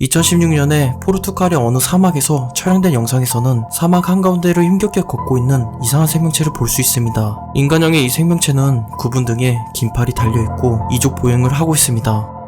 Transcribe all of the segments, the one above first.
2016년에 포르투갈의 어느 사막에서 촬영된 영상에서는 사막 한가운데를 힘겹게 걷고 있는 이상한 생명체를 볼 수 있습니다. 인간형의 이 생명체는 구분 등에 긴 팔이 달려있고 이족 보행을 하고 있습니다.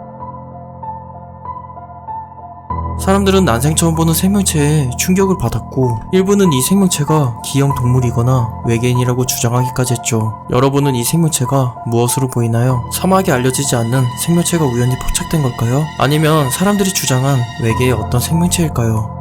사람들은 난생 처음 보는 생명체에 충격을 받았고 일부는 이 생명체가 기형 동물이거나 외계인이라고 주장하기까지 했죠. 여러분은 이 생명체가 무엇으로 보이나요? 사막에 알려지지 않는 생명체가 우연히 포착된 걸까요? 아니면 사람들이 주장한 외계의 어떤 생명체일까요?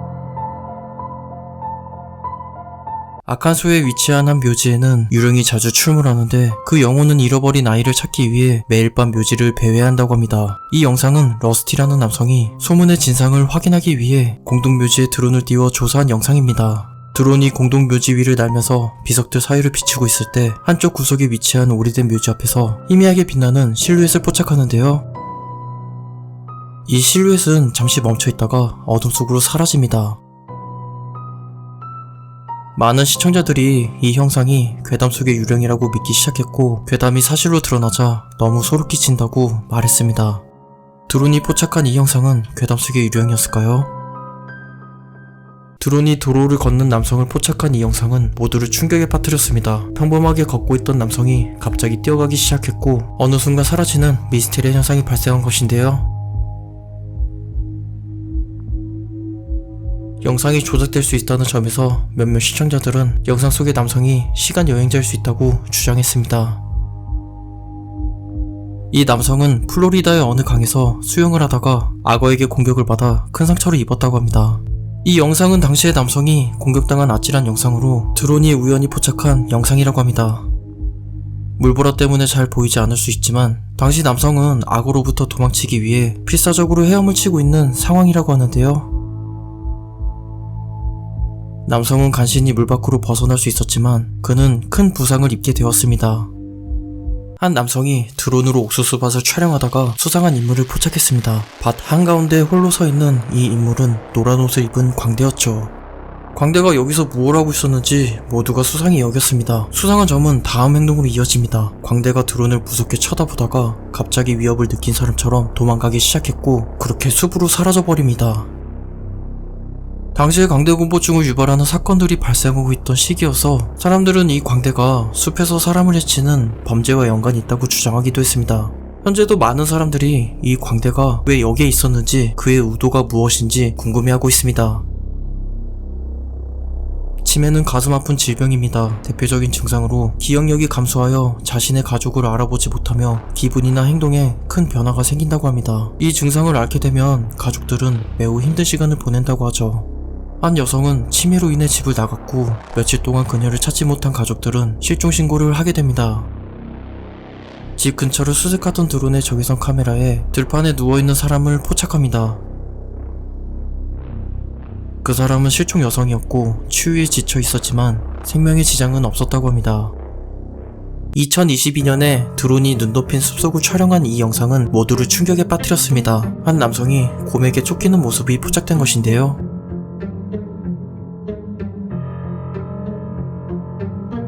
아칸소에 위치한 한 묘지에는 유령이 자주 출몰하는데 그 영혼은 잃어버린 아이를 찾기 위해 매일 밤 묘지를 배회한다고 합니다. 이 영상은 러스티라는 남성이 소문의 진상을 확인하기 위해 공동묘지에 드론을 띄워 조사한 영상입니다. 드론이 공동묘지 위를 날면서 비석들 사이를 비추고 있을 때 한쪽 구석에 위치한 오래된 묘지 앞에서 희미하게 빛나는 실루엣을 포착하는데요. 이 실루엣은 잠시 멈춰있다가 어둠 속으로 사라집니다. 많은 시청자들이 이 형상이 괴담 속의 유령이라고 믿기 시작했고 괴담이 사실로 드러나자 너무 소름 끼친다고 말했습니다. 드론이 포착한 이 형상은 괴담 속의 유령이었을까요? 드론이 도로를 걷는 남성을 포착한 이 영상은 모두를 충격에 빠뜨렸습니다. 평범하게 걷고 있던 남성이 갑자기 뛰어가기 시작했고 어느 순간 사라지는 미스테리한 현상이 발생한 것인데요. 영상이 조작될 수 있다는 점에서 몇몇 시청자들은 영상 속의 남성이 시간 여행자일 수 있다고 주장했습니다. 이 남성은 플로리다의 어느 강에서 수영을 하다가 악어에게 공격을 받아 큰 상처를 입었다고 합니다. 이 영상은 당시의 남성이 공격당한 아찔한 영상으로 드론이 우연히 포착한 영상이라고 합니다. 물보라 때문에 잘 보이지 않을 수 있지만 당시 남성은 악어로부터 도망치기 위해 필사적으로 헤엄을 치고 있는 상황이라고 하는데요. 남성은 간신히 물 밖으로 벗어날 수 있었지만 그는 큰 부상을 입게 되었습니다. 한 남성이 드론으로 옥수수밭을 촬영하다가 수상한 인물을 포착했습니다. 밭 한가운데 홀로 서 있는 이 인물은 노란 옷을 입은 광대였죠. 광대가 여기서 무엇을 하고 있었는지 모두가 수상히 여겼습니다. 수상한 점은 다음 행동으로 이어집니다. 광대가 드론을 무섭게 쳐다보다가 갑자기 위협을 느낀 사람처럼 도망가기 시작했고 그렇게 숲으로 사라져버립니다. 당시에 광대공포증을 유발하는 사건들이 발생하고 있던 시기여서 사람들은 이 광대가 숲에서 사람을 해치는 범죄와 연관이 있다고 주장하기도 했습니다. 현재도 많은 사람들이 이 광대가 왜 여기에 있었는지 그의 의도가 무엇인지 궁금해하고 있습니다. 치매는 가슴 아픈 질병입니다. 대표적인 증상으로 기억력이 감소하여 자신의 가족을 알아보지 못하며 기분이나 행동에 큰 변화가 생긴다고 합니다. 이 증상을 앓게 되면 가족들은 매우 힘든 시간을 보낸다고 하죠. 한 여성은 치매로 인해 집을 나갔고 며칠 동안 그녀를 찾지 못한 가족들은 실종 신고를 하게 됩니다. 집 근처를 수색하던 드론의 적외선 카메라에 들판에 누워있는 사람을 포착합니다. 그 사람은 실종 여성이었고 추위에 지쳐 있었지만 생명의 지장은 없었다고 합니다. 2022년에 드론이 눈 덮인 숲속을 촬영한 이 영상은 모두를 충격에 빠뜨렸습니다. 한 남성이 곰에게 쫓기는 모습이 포착된 것인데요.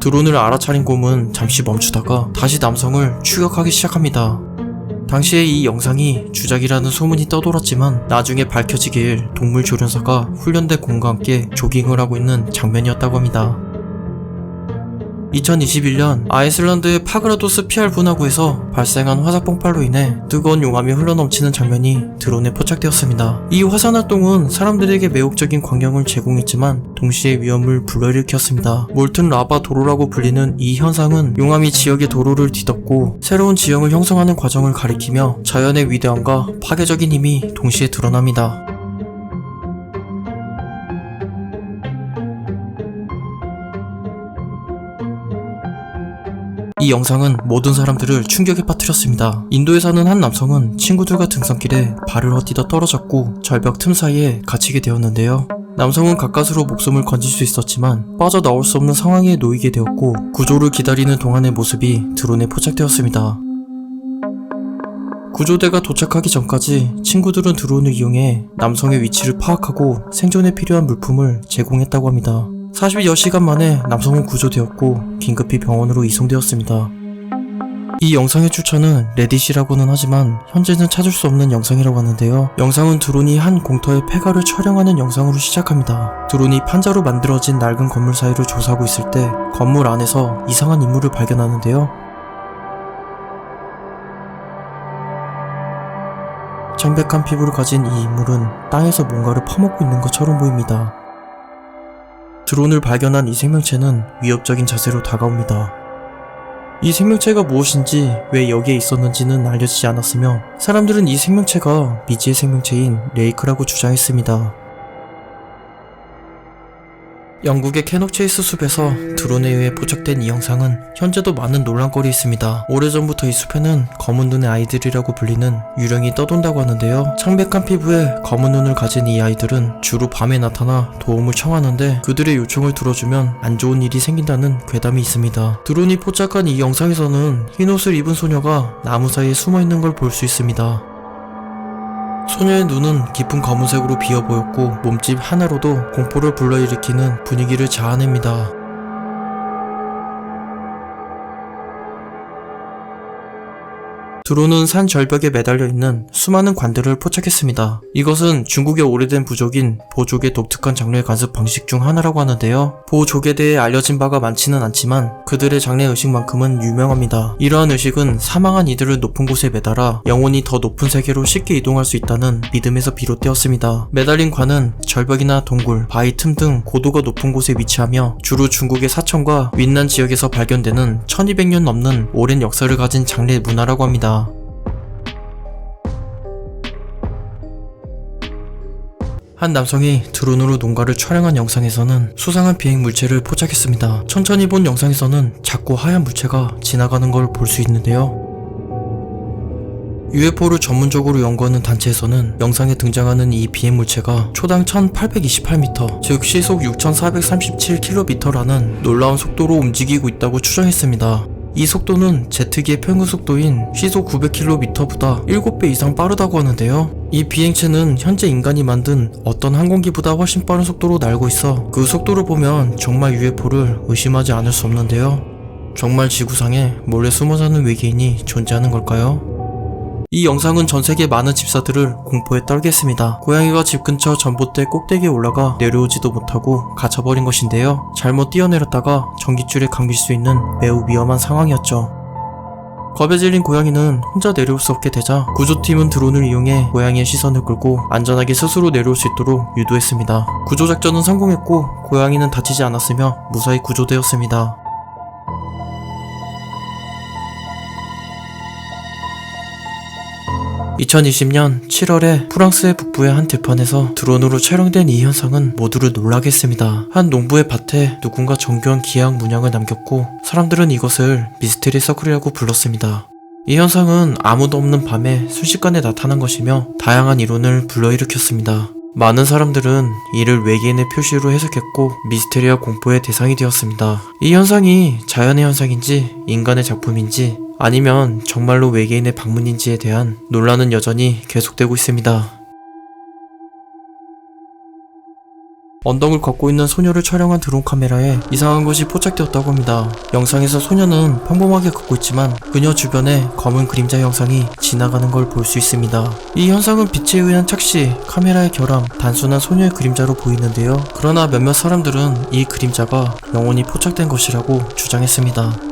드론을 알아차린 곰은 잠시 멈추다가 다시 남성을 추격하기 시작합니다. 당시에 이 영상이 주작이라는 소문이 떠돌았지만 나중에 밝혀지길 동물 조련사가 훈련된 곰과 함께 조깅을 하고 있는 장면이었다고 합니다. 2021년 아이슬란드의 파그라도스 피알 분화구에서 발생한 화산 폭발로 인해 뜨거운 용암이 흘러넘치는 장면이 드론에 포착되었습니다. 이 화산 활동은 사람들에게 매혹적인 광경을 제공했지만 동시에 위험을 불러일으켰습니다. 몰튼 라바 도로라고 불리는 이 현상은 용암이 지역의 도로를 뒤덮고 새로운 지형을 형성하는 과정을 가리키며 자연의 위대함과 파괴적인 힘이 동시에 드러납니다. 이 영상은 모든 사람들을 충격에 빠뜨렸습니다. 인도에 사는 한 남성은 친구들과 등산길에 발을 헛디뎌 떨어졌고 절벽 틈 사이에 갇히게 되었는데요. 남성은 가까스로 목숨을 건질 수 있었지만 빠져나올 수 없는 상황에 놓이게 되었고 구조를 기다리는 동안의 모습이 드론에 포착되었습니다. 구조대가 도착하기 전까지 친구들은 드론을 이용해 남성의 위치를 파악하고 생존에 필요한 물품을 제공했다고 합니다. 40여 시간 만에 남성은 구조되었고 긴급히 병원으로 이송되었습니다. 이 영상의 출처는 레딧이라고는 하지만 현재는 찾을 수 없는 영상이라고 하는데요. 영상은 드론이 한 공터의 폐가를 촬영하는 영상으로 시작합니다. 드론이 판자로 만들어진 낡은 건물 사이를 조사하고 있을 때 건물 안에서 이상한 인물을 발견하는데요. 창백한 피부를 가진 이 인물은 땅에서 뭔가를 퍼먹고 있는 것처럼 보입니다. 드론을 발견한 이 생명체는 위협적인 자세로 다가옵니다. 이 생명체가 무엇인지 왜 여기에 있었는지는 알려지지 않았으며 사람들은 이 생명체가 미지의 생명체인 레이크라고 주장했습니다. 영국의 캐녹체이스 숲에서 드론에 의해 포착된 이 영상은 현재도 많은 논란거리 있습니다. 오래전부터 이 숲에는 검은 눈의 아이들이라고 불리는 유령이 떠돈다고 하는데요. 창백한 피부에 검은 눈을 가진 이 아이들은 주로 밤에 나타나 도움을 청하는데 그들의 요청을 들어주면 안 좋은 일이 생긴다는 괴담이 있습니다. 드론이 포착한 이 영상에서는 흰옷을 입은 소녀가 나무 사이에 숨어있는 걸 볼 수 있습니다. 소녀의 눈은 깊은 검은색으로 비어 보였고 몸집 하나로도 공포를 불러일으키는 분위기를 자아냅니다. 드론은 산 절벽에 매달려 있는 수많은 관들을 포착했습니다. 이것은 중국의 오래된 부족인 보족의 독특한 장례 관습 방식 중 하나라고 하는데요. 보족에 대해 알려진 바가 많지는 않지만 그들의 장례 의식만큼은 유명합니다. 이러한 의식은 사망한 이들을 높은 곳에 매달아 영혼이 더 높은 세계로 쉽게 이동할 수 있다는 믿음에서 비롯되었습니다. 매달린 관은 절벽이나 동굴, 바위 틈 등 고도가 높은 곳에 위치하며 주로 중국의 사천과 윈난 지역에서 발견되는 1200년 넘는 오랜 역사를 가진 장례 문화라고 합니다. 한 남성이 드론으로 농가를 촬영한 영상에서는 수상한 비행 물체를 포착했습니다. 천천히 본 영상에서는 작고 하얀 물체가 지나가는 걸 볼 수 있는데요. UFO를 전문적으로 연구하는 단체에서는 영상에 등장하는 이 비행 물체가 초당 1828m, 즉 시속 6437km라는 놀라운 속도로 움직이고 있다고 추정했습니다. 이 속도는 제트기의 평균 속도인 시속 900km보다 7배 이상 빠르다고 하는데요. 이 비행체는 현재 인간이 만든 어떤 항공기보다 훨씬 빠른 속도로 날고 있어 그 속도를 보면 정말 UFO를 의심하지 않을 수 없는데요. 정말 지구상에 몰래 숨어 사는 외계인이 존재하는 걸까요? 이 영상은 전세계 많은 집사들을 공포에 떨게 했습니다. 고양이가 집 근처 전봇대 꼭대기에 올라가 내려오지도 못하고 갇혀버린 것인데요. 잘못 뛰어내렸다가 전깃줄에 감길 수 있는 매우 위험한 상황이었죠. 겁에 질린 고양이는 혼자 내려올 수 없게 되자 구조팀은 드론을 이용해 고양이의 시선을 끌고 안전하게 스스로 내려올 수 있도록 유도했습니다. 구조작전은 성공했고 고양이는 다치지 않았으며 무사히 구조되었습니다. 2020년 7월에 프랑스의 북부의 한 들판에서 드론으로 촬영된 이 현상은 모두를 놀라게 했습니다. 한 농부의 밭에 누군가 정교한 기하학 문양을 남겼고 사람들은 이것을 미스테리 서클이라고 불렀습니다. 이 현상은 아무도 없는 밤에 순식간에 나타난 것이며 다양한 이론을 불러일으켰습니다. 많은 사람들은 이를 외계인의 표시로 해석했고 미스테리와 공포의 대상이 되었습니다. 이 현상이 자연의 현상인지 인간의 작품인지 아니면 정말로 외계인의 방문인지에 대한 논란은 여전히 계속되고 있습니다. 언덕을 걷고 있는 소녀를 촬영한 드론 카메라에 이상한 것이 포착되었다고 합니다. 영상에서 소녀는 평범하게 걷고 있지만 그녀 주변에 검은 그림자 형상이 지나가는 걸 볼 수 있습니다. 이 현상은 빛에 의한 착시, 카메라의 결함, 단순한 소녀의 그림자로 보이는데요. 그러나 몇몇 사람들은 이 그림자가 영혼이 포착된 것이라고 주장했습니다.